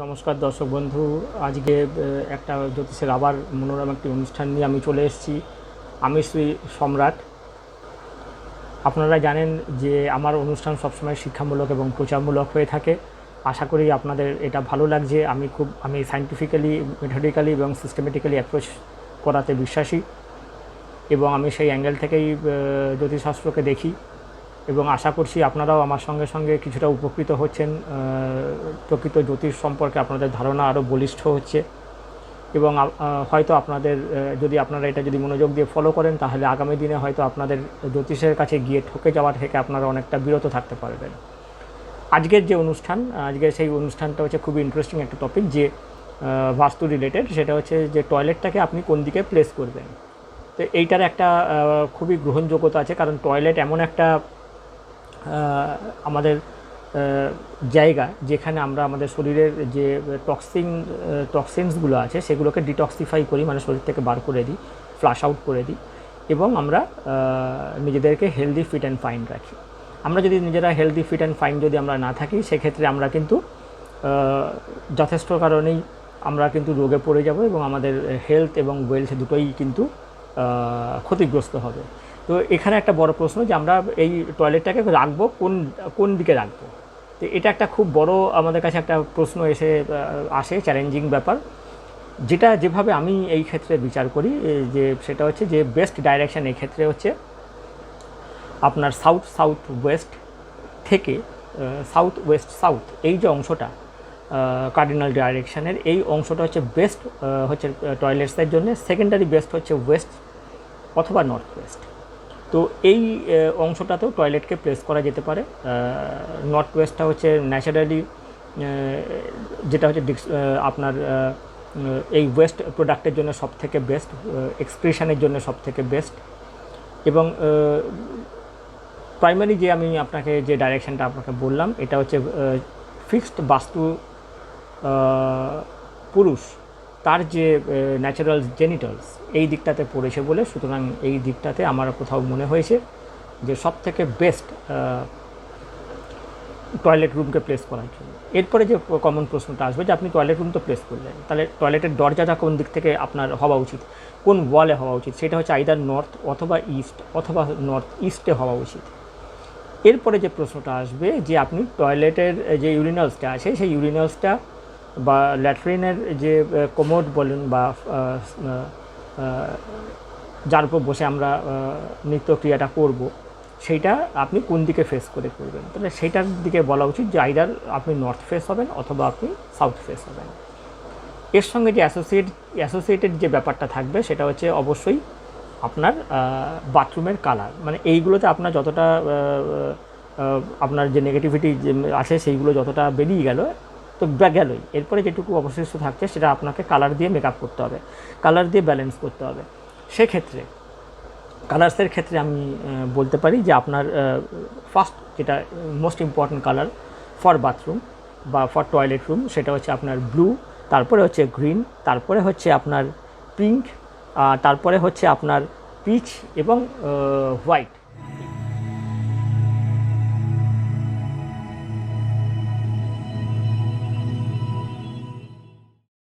নমস্কার দর্শক বন্ধু, আজকে একটা জ্যোতিষের আবার মনোরম একটি অনুষ্ঠান নিয়ে আমি চলে এসেছি। আমি শ্রী সম্রাট। আপনারা জানেন যে আমার অনুষ্ঠান সবসময় শিক্ষামূলক এবং প্রচারমূলক হয়ে থাকে। আশা করি আপনাদের এটা ভালো লাগছে। আমি সায়েন্টিফিক্যালি, মেথডিক্যালি এবং সিস্টেমেটিক্যালি অ্যাপ্রোচ করাতে বিশ্বাসী এবং আমি সেই অ্যাঙ্গেল থেকেই জ্যোতিষশাস্ত্রকে দেখি এবং আশা করছি আপনারাও আমার সঙ্গে সঙ্গে কিছুটা উপকৃত হচ্ছেন। প্রকৃত জ্যোতিষ সম্পর্কে আপনাদের ধারণা আরও বলিষ্ঠ হচ্ছে এবং হয়তো আপনাদের যদি আপনারা এটা যদি মনোযোগ দিয়ে ফলো করেন, তাহলে আগামী দিনে হয়তো আপনাদের জ্যোতিষের কাছে গিয়ে ঠকে যাওয়া থেকে আপনারা অনেকটা বিরত থাকতে পারবেন। আজকের যে অনুষ্ঠান, আজকের সেই অনুষ্ঠানটা হচ্ছে খুবই ইন্টারেস্টিং একটা টপিক, যে বাস্তু রিলেটেড। সেটা হচ্ছে যে টয়লেটটাকে আপনি কোন দিকে প্লেস করবেন। তো এইটার একটা খুবই গ্রহণযোগ্যতা আছে, কারণ টয়লেট এমন একটা আমাদের জায়গা যেখানে আমরা আমাদের শরীরের যে টক্সিনসগুলো আছে সেগুলোকে ডিটক্সিফাই করি, মানে শরীর থেকে বার করে দিই, ফ্লাশ আউট করে দিই এবং আমরা নিজেদেরকে হেলদি, ফিট অ্যান্ড ফাইন রাখি। আমরা যদি নিজেরা হেলদি, ফিট অ্যান্ড ফাইন যদি আমরা না থাকি, সেক্ষেত্রে আমরা কিন্তু যথেষ্ট কারণেই আমরা কিন্তু রোগে পড়ে যাব এবং আমাদের হেলথ এবং ওয়েলথ দুটোই কিন্তু ক্ষতিগ্রস্ত হবে। তো এখানে একটা বড় প্রশ্ন যে আমরা এই টয়লেটটাকে রাখবো কোন দিকে রাখবো। তো এটা একটা খুব বড় আমাদের কাছে একটা প্রশ্ন আসে, চ্যালেঞ্জিং ব্যাপার, যেভাবে আমি এই ক্ষেত্রে বিচার করি যে সেটা হচ্ছে যে বেস্ট ডাইরেকশান এই ক্ষেত্রে হচ্ছে আপনার সাউথ ওয়েস্ট থেকে সাউথ এই যে অংশটা কার্ডিনাল ডাইরেকশানের এই অংশটা হচ্ছে বেস্ট হচ্ছে টয়লেটসের জন্য। সেকেন্ডারি বেস্ট হচ্ছে ওয়েস্ট অথবা নর্থ ওয়েস্ট। তো এই অংশটাতেও টয়লেটকে প্লেস করা যেতে পারে। নর্থ ওয়েস্টটা হচ্ছে ন্যাচারালি যেটা হচ্ছে আপনার এই ওয়েস্ট প্রোডাক্টের জন্য সবথেকে বেস্ট, এক্সপ্রেশনের জন্য সবথেকে বেস্ট। এবং প্রাইমারি যে আমি আপনাকে যে ডাইরেকশানটা আপনাকে বললাম, এটা হচ্ছে ফিক্সড বাস্তু পুরুষ তার যে ন্যাচারাল জেনিটালস এই দিকটাতে পড়েছে বলে, সুতরাং এই দিকটাতে আমার কোথাও মনে হয়েছে যে সবথেকে বেস্ট টয়লেট রুমকে প্লেস করার জন্য। এরপরে যে কমন প্রশ্নটা আসবে যে আপনি টয়লেট রুম তো প্লেস করলেন, তাহলে টয়লেটের দরজাটা কোন দিক থেকে আপনার হওয়া উচিত, কোন ওয়ালে হওয়া উচিত, সেটা হচ্ছে আইদার নর্থ অথবা ইস্ট অথবা নর্থ ইস্টে হওয়া উচিত। এরপরে যে প্রশ্নটা আসবে যে আপনি টয়লেটের যে ইউরিনালসটা আছে সেই ইউরিনালসটা বা ল্যাট্রিনের যে কোমোড বলুন বা যার উপর বসে আমরা নিত্যক্রিয়াটা করব, সেইটা আপনি কোন দিকে ফেস করে করবেন। তাহলে সেইটার দিকে বলা উচিত যে আইদার আপনি নর্থ ফেস হবেন অথবা আপনি সাউথ ফেস হবেন। এর সঙ্গে যে অ্যাসোসিয়েটেড যে ব্যাপারটা থাকবে সেটা হচ্ছে অবশ্যই আপনার বাথরুমের কালার। মানে এইগুলোতে আপনার যতটা আপনার যে নেগেটিভিটি আছে সেইগুলো যতটা বেরিয়ে গেল তো গেলই, এরপরে যেটুকু অবশিষ্ট থাকছে সেটা আপনাকে কালার দিয়ে মেকআপ করতে হবে, কালার দিয়ে ব্যালেন্স করতে হবে। সেক্ষেত্রে কালার্সের ক্ষেত্রে আমি বলতে পারি যে আপনার ফার্স্ট যেটা most important colour for bathroom বা ফর টয়লেট রুম সেটা হচ্ছে আপনার ব্লু, তারপরে হচ্ছে গ্রিন, তারপরে হচ্ছে আপনার পিঙ্ক, তারপরে হচ্ছে আপনার পিচ এবং হোয়াইট।